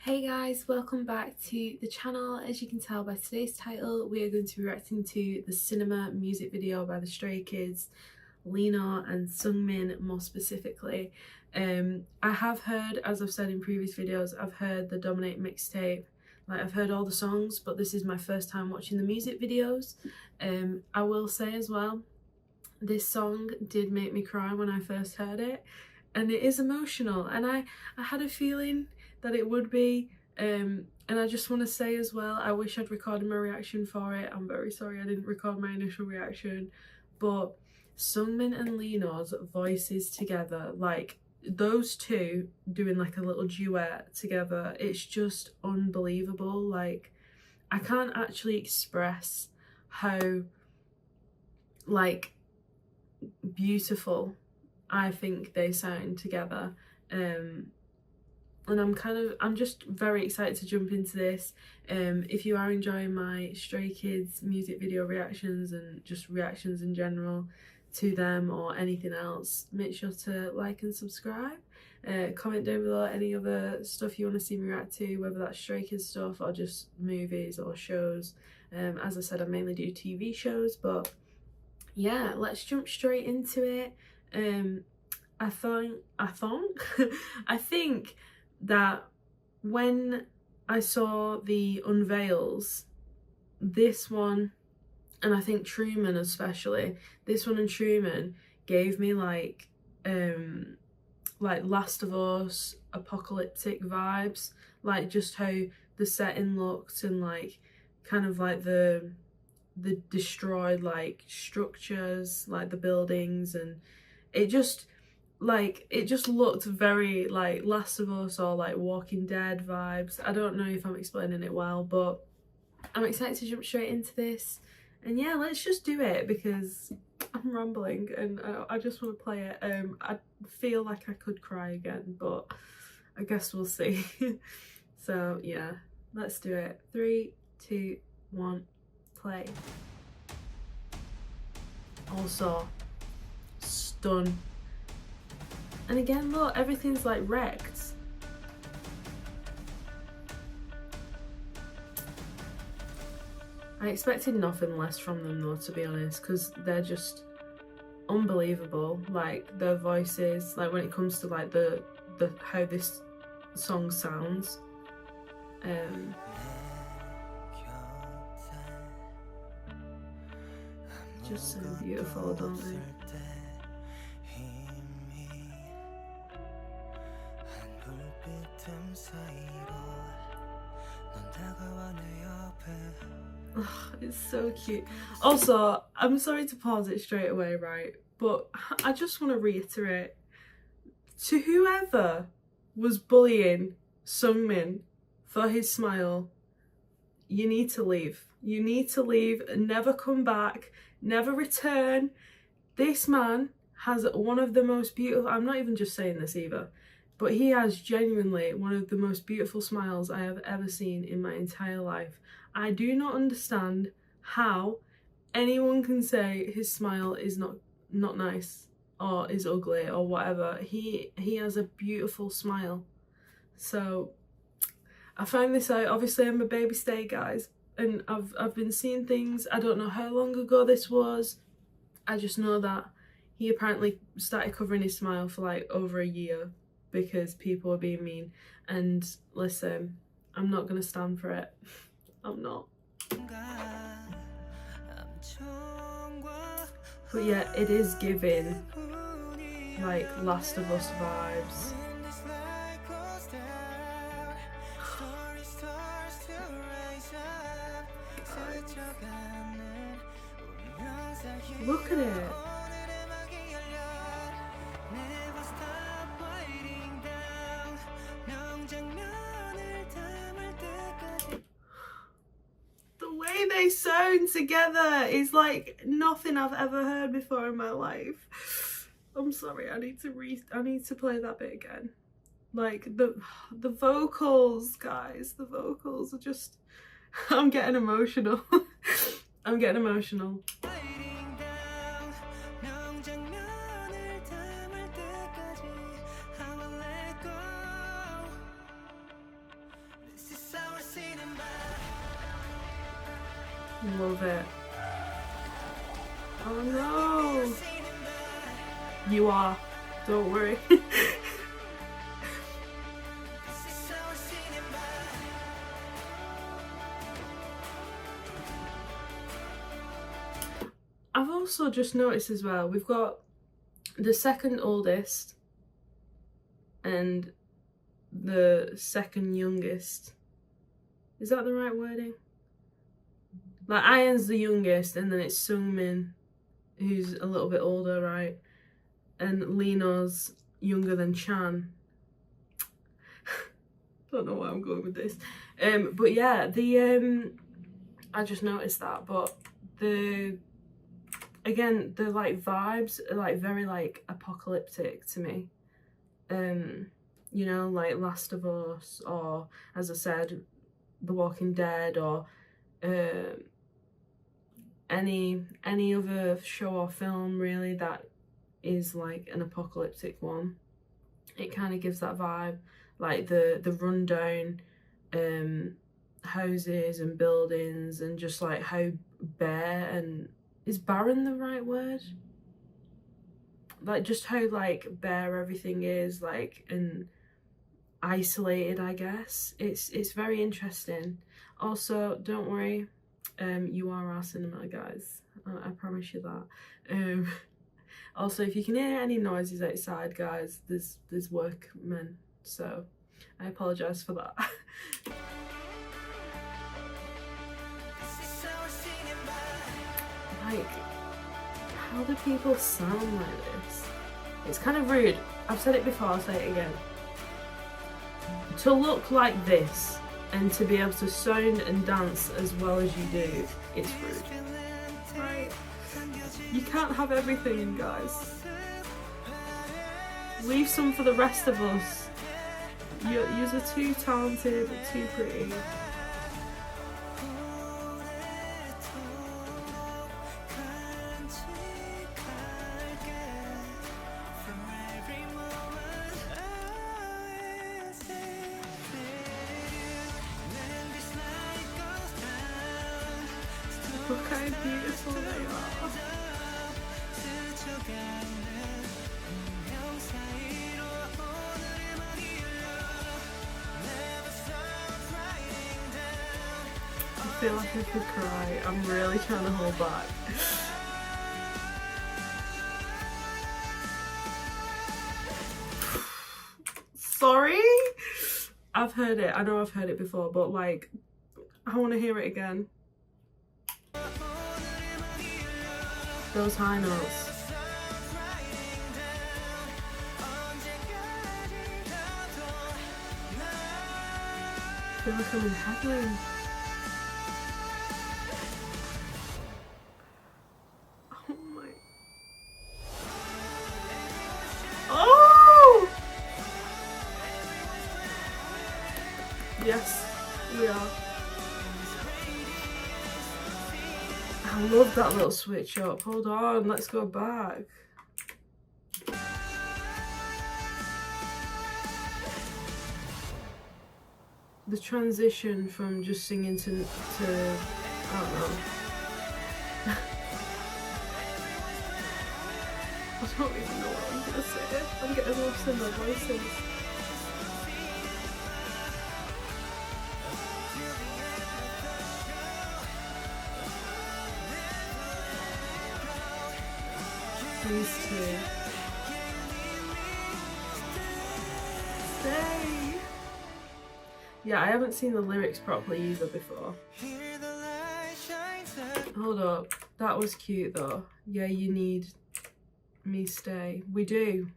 Hey guys, welcome back to the channel. As you can tell by today's title, we are going to be reacting to the Cinema music video by the Stray Kids, Lena and Sungmin more specifically. I have heard, as I've said in previous videos, I've heard the Dominate mixtape. Like, I've heard all the songs, but this is my first time watching the music videos. I will say as well, this song did make me cry when I first heard it, and it is emotional, and I had a feeling that it would be, and I just want to say as well, I wish I'd recorded my reaction for it. I'm very sorry I didn't record my initial reaction, but Sungmin and Lena's voices together, like those two doing like a little duet together, it's just unbelievable. Like, I can't actually express how like beautiful I think they sound together. And I'm just very excited to jump into this. If you are enjoying my Stray Kids music video reactions and just reactions in general to them or anything else, make sure to like and subscribe. Comment down below any other stuff you want to see me react to, whether that's Stray Kids stuff or just movies or shows. As I said, I mainly do TV shows, but yeah, let's jump straight into it. I think that when I saw the unveils, this one, and I think Truman especially, this one and Truman gave me like Last of Us apocalyptic vibes, like just how the setting looked and like kind of like the destroyed like structures, like the buildings, and it just looked very like Last of Us or like Walking Dead vibes. I don't know if I'm explaining it well, but I'm excited to jump straight into this. And yeah, let's just do it because I'm rambling and I just want to play it. I feel like I could cry again, but I guess we'll see. So yeah, let's do it. 3, 2, 1, play. Also, stun. And again, look, everything's like wrecked. I expected nothing less from them though, to be honest, because they're just unbelievable. Like, their voices, like when it comes to like the how this song sounds. Just so beautiful, don't they? Oh, it's so cute. Also, I'm sorry to pause it straight away, right? But I just want to reiterate to whoever was bullying Sungmin for his smile, you need to leave. You need to leave and never come back, never return. This man has one of the most beautiful, I'm not even just saying this either, but he has genuinely one of the most beautiful smiles I have ever seen in my entire life. I do not understand how anyone can say his smile is not nice or is ugly or whatever. He has a beautiful smile. So I found this out. Obviously I'm a baby stay, guys, and I've been seeing things. I don't know how long ago this was. I just know that he apparently started covering his smile for like over a year because people were being mean. And listen, I'm not gonna stand for it. I'm not. But yeah, it is giving like Last of Us vibes. Look at it. The way they sound together is like nothing I've ever heard before in my life. I'm sorry, I need to play that bit again. Like the vocals, guys, the vocals are just, I'm getting emotional. I'm getting emotional. Love it. Oh no! You are. Don't worry. I've also just noticed as well, we've got the second oldest and the second youngest. Is that the right wording? Like, Ayan's the youngest, and then it's Sungmin, who's a little bit older, right? And Lino's younger than Chan. Don't know why I'm going with this. But yeah, I just noticed that, but again, the like vibes are like very like apocalyptic to me. You know, like Last of Us, or as I said, The Walking Dead, or any other show or film really that is like an apocalyptic one. It kind of gives that vibe, like the rundown houses and buildings, and just like how bare, and is barren the right word? Like just how like bare everything is, like, and isolated, I guess. It's very interesting. Also, don't worry, you are our cinema, guys. I promise you that. Also, if you can hear any noises outside, guys, there's workmen, so I apologise for that. Like, how do people sound like this? It's kind of rude. I've said it before, I'll say it again. To look like this and to be able to sound and dance as well as you do, it's rude. Right? You can't have everything, guys. Leave some for the rest of us. Yous are too talented, too pretty. Look how beautiful they are. I feel like I could cry. I'm really trying to hold back. Sorry? I've heard it. I know I've heard it before, but like, I want to hear it again. Those high notes. I feel like I'm in heaven. Oh my. Oh! Yes, we are. I love that little switch up. Hold on, let's go back. The transition from just singing to I don't know. I don't even know what I'm gonna say. I'm getting lost in my voices. These two. Stay. Yeah, I haven't seen the lyrics properly either before. Hold up. That was cute though. Yeah, you need me stay. We do.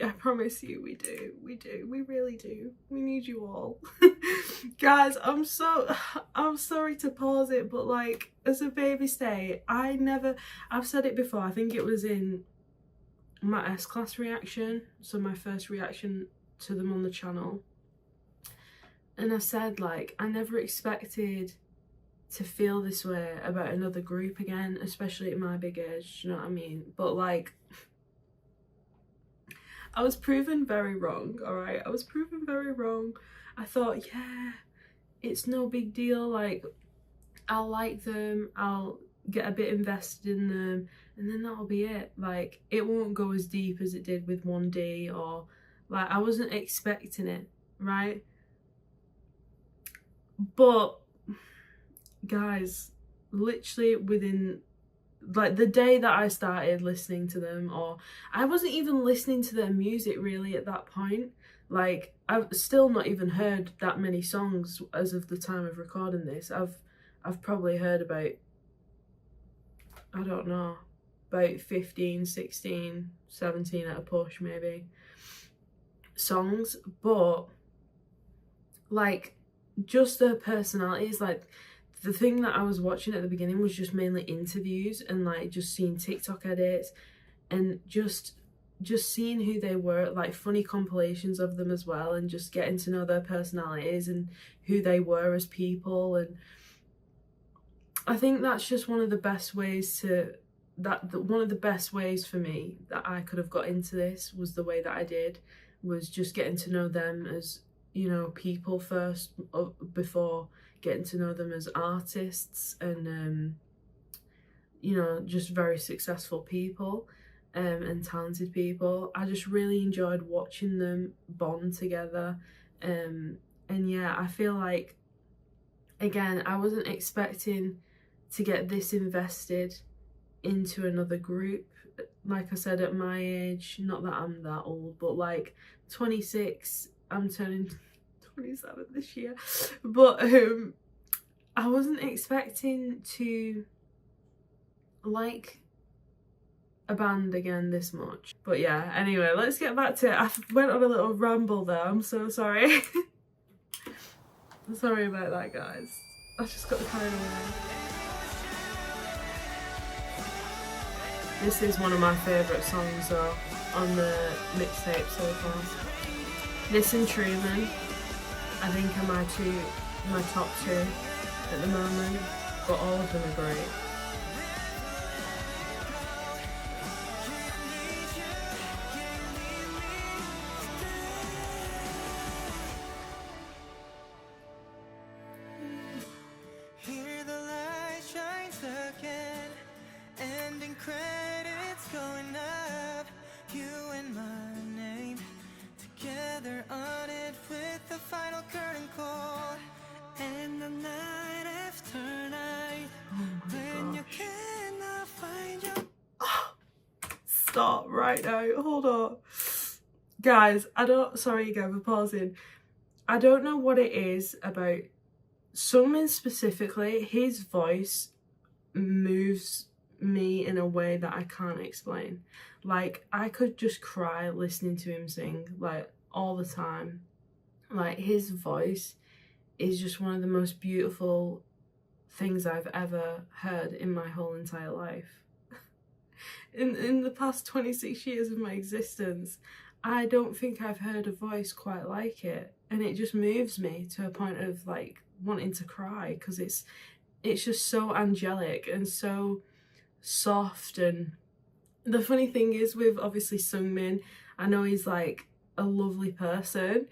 I promise you we do. We do. We really do. We need you all. Guys, I'm sorry to pause it, but like, as a baby stay, I've said it before, I think it was in my S-Class reaction, so my first reaction to them on the channel, and I said like, I never expected to feel this way about another group again, especially at my big age, do you know what I mean? But like, I was proven very wrong, alright? I was proven very wrong. I thought, yeah, it's no big deal, like, I'll like them, I'll get a bit invested in them, and then that'll be it. Like, it won't go as deep as it did with 1D, or like, I wasn't expecting it, right? But guys, literally within like the day that I started listening to them, or I wasn't even listening to their music really at that point. Like, I've still not even heard that many songs as of the time of recording this. I've probably heard about, I don't know, about 15, 16, 17 at a push maybe songs, but like, just their personalities, like, the thing that I was watching at the beginning was just mainly interviews and like just seeing TikTok edits and just seeing who they were, like funny compilations of them as well, and just getting to know their personalities and who they were as people. And I think that's just one of the best ways one of the best ways for me that I could have got into this was the way that I did, was just getting to know them as, you know, people first, before getting to know them as artists and you know, just very successful people and talented people. I just really enjoyed watching them bond together, and yeah, I feel like, again, I wasn't expecting to get this invested into another group. Like I said, at my age, not that I'm that old, but like 26, I'm turning 27 this year, but I wasn't expecting to like a band again this much. But yeah, anyway, let's get back to it. I went on a little ramble there, I'm so sorry. Sorry about that, guys. I just got carried away. This is one of my favourite songs though on the mixtape so far. This and Truman, I think, are my top two at the moment, but all of them are great. Here the light shines again, ending credits going up, you and my name together on it with the final curtain call. And the night after night, when you cannot find your... Stop right now, hold on. Guys, sorry again for pausing. I don't know what it is about Sungmin specifically. His voice moves me in a way that I can't explain. Like, I could just cry listening to him sing, like, all the time. Like, his voice is just one of the most beautiful things I've ever heard in my whole entire life. In the past 26 years of my existence, I don't think I've heard a voice quite like it, and it just moves me to a point of like wanting to cry, because it's just so angelic and so soft. And the funny thing is, with obviously Sungmin, I know he's like a lovely person,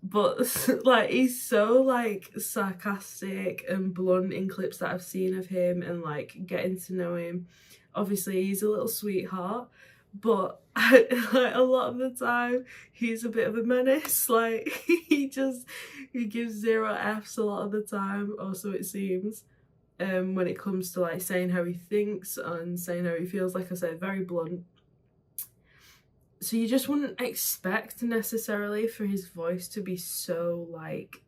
but like, he's so like sarcastic and blunt in clips that I've seen of him and like getting to know him. Obviously he's a little sweetheart, but like, a lot of the time he's a bit of a menace. Like, he gives 0 Fs a lot of the time, or so it seems, when it comes to like saying how he thinks and saying how he feels. Like I said, very blunt. So you just wouldn't expect necessarily for his voice to be so like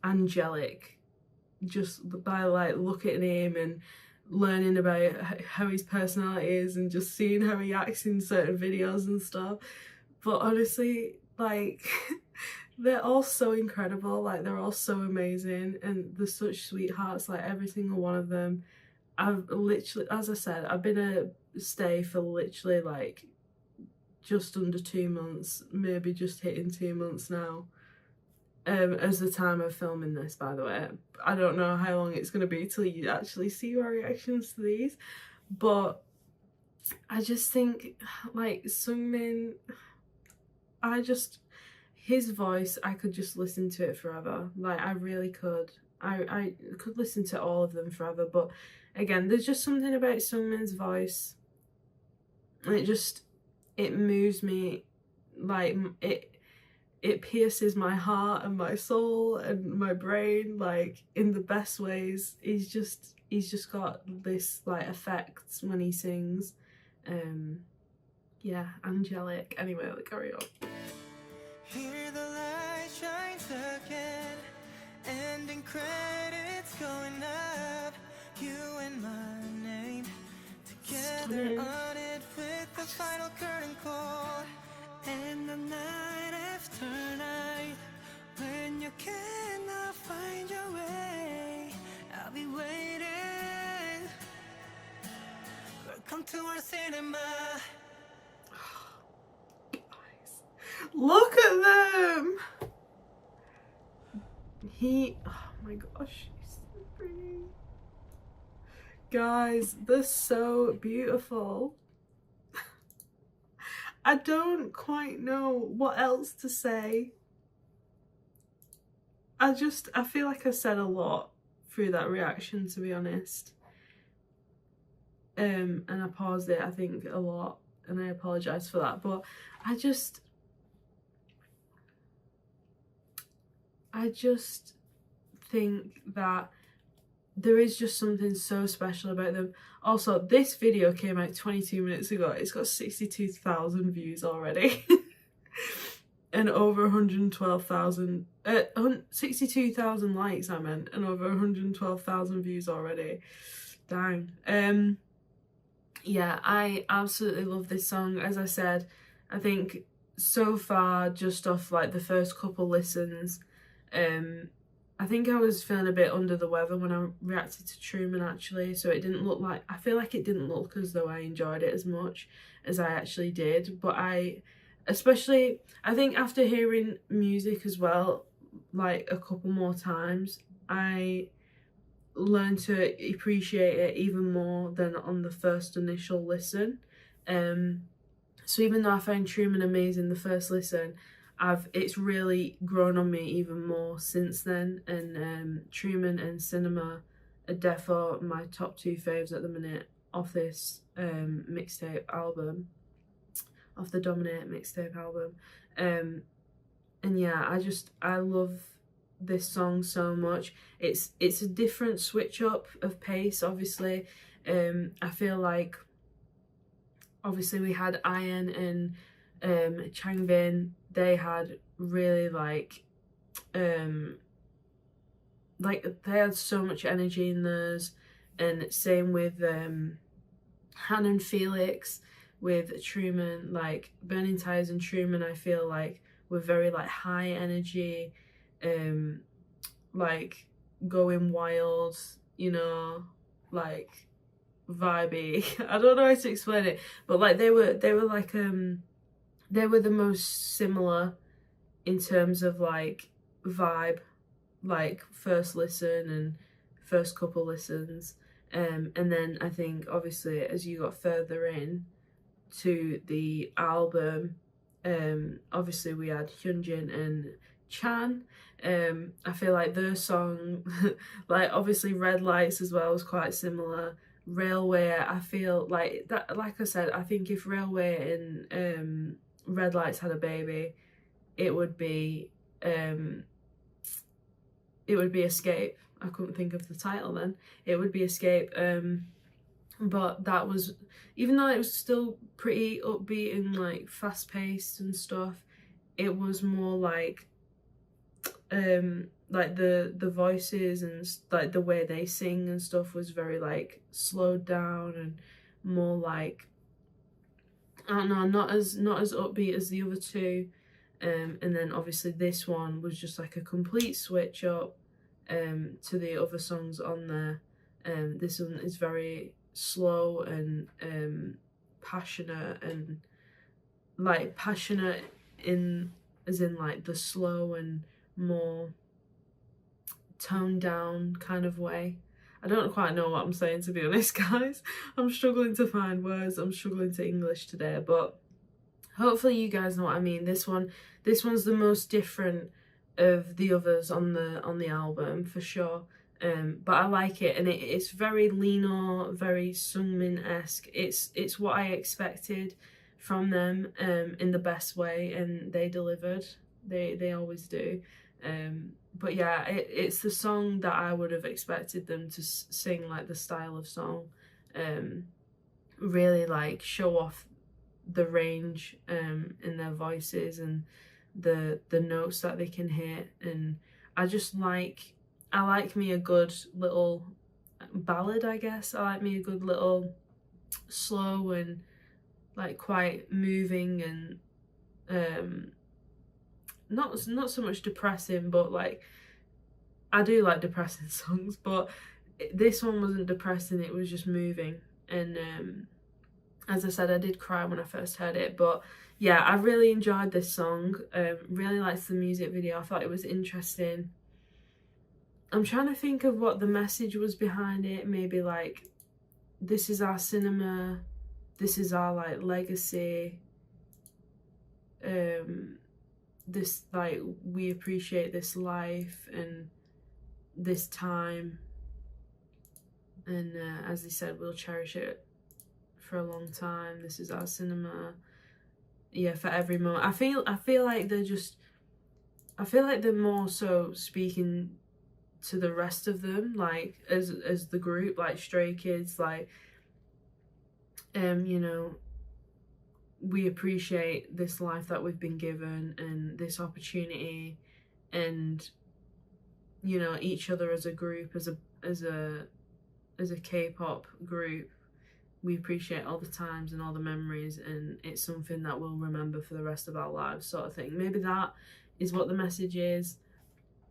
angelic, just by like looking at him and learning about how his personality is and just seeing how he acts in certain videos and stuff. But honestly, like, they're all so incredible. Like, they're all so amazing, and they're such sweethearts, like every single one of them. I've literally, as I said, I've been a stay for literally like just under 2 months, maybe just hitting 2 months now, as the time of filming this, by the way. I don't know how long it's going to be till you actually see my reactions to these, but I just think, like, Sungmin, his voice, I could just listen to it forever. Like, I really could. I could listen to all of them forever, but again, there's just something about Sungmin's voice, and it moves me, like it pierces my heart and my soul and my brain, like in the best ways. He's just got this like effect when he sings. Yeah, angelic. Anyway, like, carry on. Here the light shines again, ending credits going up, you and my name together Stunning. on it with the final curtain call. And the night after night, when you cannot find your way, I'll be waiting. Welcome to our cinema. Look at them! Oh my gosh, he's so pretty. Guys, they're so beautiful. I don't quite know what else to say. I feel like I said a lot through that reaction, to be honest. And I paused it, I think, a lot, and I apologise for that, but I just think that there is just something so special about them. Also, this video came out 22 minutes ago. It's got 62,000 views already. And over 112,000, 62,000 likes, I meant, and over 112,000 views already. Dang. Yeah, I absolutely love this song. As I said, I think so far, just off like the first couple listens, I think I was feeling a bit under the weather when I reacted to Truman, actually, so it didn't look like, I feel like it didn't look as though I enjoyed it as much as I actually did. But I think after hearing music as well, like a couple more times, I learned to appreciate it even more than on the first initial listen. So even though I found Truman amazing the first listen, it's really grown on me even more since then. And Truman and Cinema are defo my top 2 faves at the minute off this mixtape album, off the Dominate mixtape album. And yeah, I love this song so much. It's a different switch up of pace, obviously. I feel like obviously we had Ian and Changbin. They had really like they had so much energy in theirs, and same with Han and Felix. With Truman, like Burning Tires and Truman, I feel like were very like high energy, like going wild, you know, like vibey. I don't know how to explain it, but like they were like they were the most similar in terms of like vibe, like first listen and first couple listens. And then I think obviously as you got further in to the album, obviously we had Hyunjin and Chan. I feel like their song, like obviously Red Lights as well was quite similar. Railway, I feel like that, like I said, I think if Railway and Red Lights had a baby, it would be Escape. I couldn't think of the title then. It would be Escape. But that was, even though it was still pretty upbeat and like fast paced and stuff, it was more like the voices and like the way they sing and stuff was very like slowed down and more like, I don't know, not as upbeat as the other two. And then obviously this one was just like a complete switch up to the other songs on there. This one is very slow and passionate, and like passionate in as in like the slow and more toned down kind of way. I don't quite know what I'm saying, to be honest, guys. I'm struggling to find words. I'm struggling to English today, but hopefully you guys know what I mean. This one's the most different of the others on the album for sure. But I like it, and it's very Lino, very Sungmin-esque. It's what I expected from them, in the best way, and they delivered. They always do. But yeah, it's the song that I would have expected them to sing, like the style of song. Really like show off the range in their voices and the notes that they can hit, and I like me a good little ballad, I guess. I like me a good little slow and like quite moving, and not so much depressing, but like I do like depressing songs, but this one wasn't depressing, it was just moving. And as I said, I did cry when I first heard it, but yeah, I really enjoyed this song. Really liked the music video. I thought it was interesting. I'm trying to think of what the message was behind it. Maybe like, this is our cinema, this is our like legacy. This, like, we appreciate this life and this time, and as they said, we'll cherish it for a long time. This is our cinema. Yeah, for every moment. I feel like they're more so speaking to the rest of them, like as the group, like Stray Kids, like you know, we appreciate this life that we've been given and this opportunity, and you know, each other as a group, as a K-pop group. We appreciate all the times and all the memories, and it's something that we'll remember for the rest of our lives, sort of thing. Maybe that is what the message is.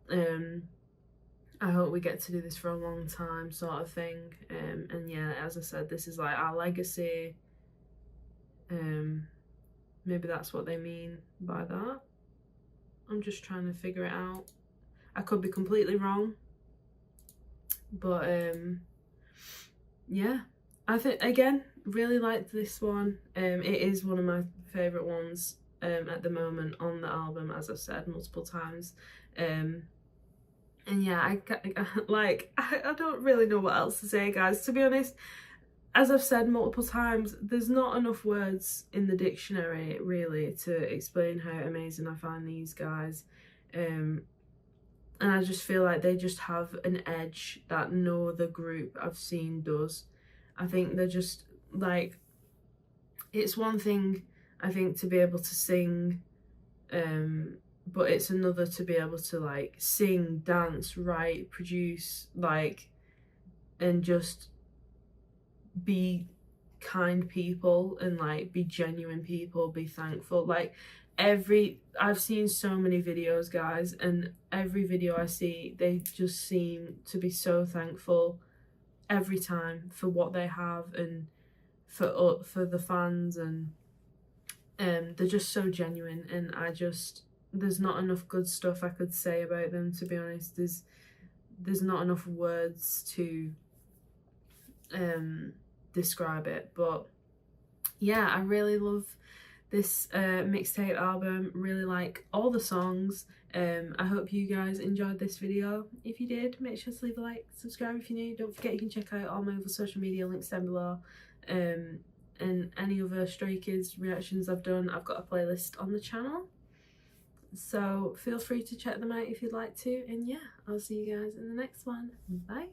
I hope we get to do this for a long time, sort of thing. And yeah, as I said, this is like our legacy. Maybe that's what they mean by that. I'm just trying to figure it out. I could be completely wrong, but yeah, I think, again, really liked this one. It is one of my favourite ones at the moment on the album, as I've said multiple times. And yeah, I don't really know what else to say, guys. To be honest, as I've said multiple times, there's not enough words in the dictionary really to explain how amazing I find these guys. And I just feel like they just have an edge that no other group I've seen does. I think they're just like, it's one thing, I think, to be able to sing, but it's another to be able to like sing, dance, write, produce, like, and just be kind people and like be genuine people, be thankful. Like, I've seen so many videos, guys, and every video I see, they just seem to be so thankful every time for what they have and for the fans, and they're just so genuine, and there's not enough good stuff I could say about them, to be honest. There's not enough words to describe it. But yeah, I really love this mixtape album. Really like all the songs. I hope you guys enjoyed this video. If you did, make sure to leave a like, subscribe if you're new. Don't forget you can check out all my other social media links down below, and any other Stray Kids reactions I've done. I've got a playlist on the channel, so feel free to check them out if you'd like to. And yeah, I'll see you guys in the next one. Bye.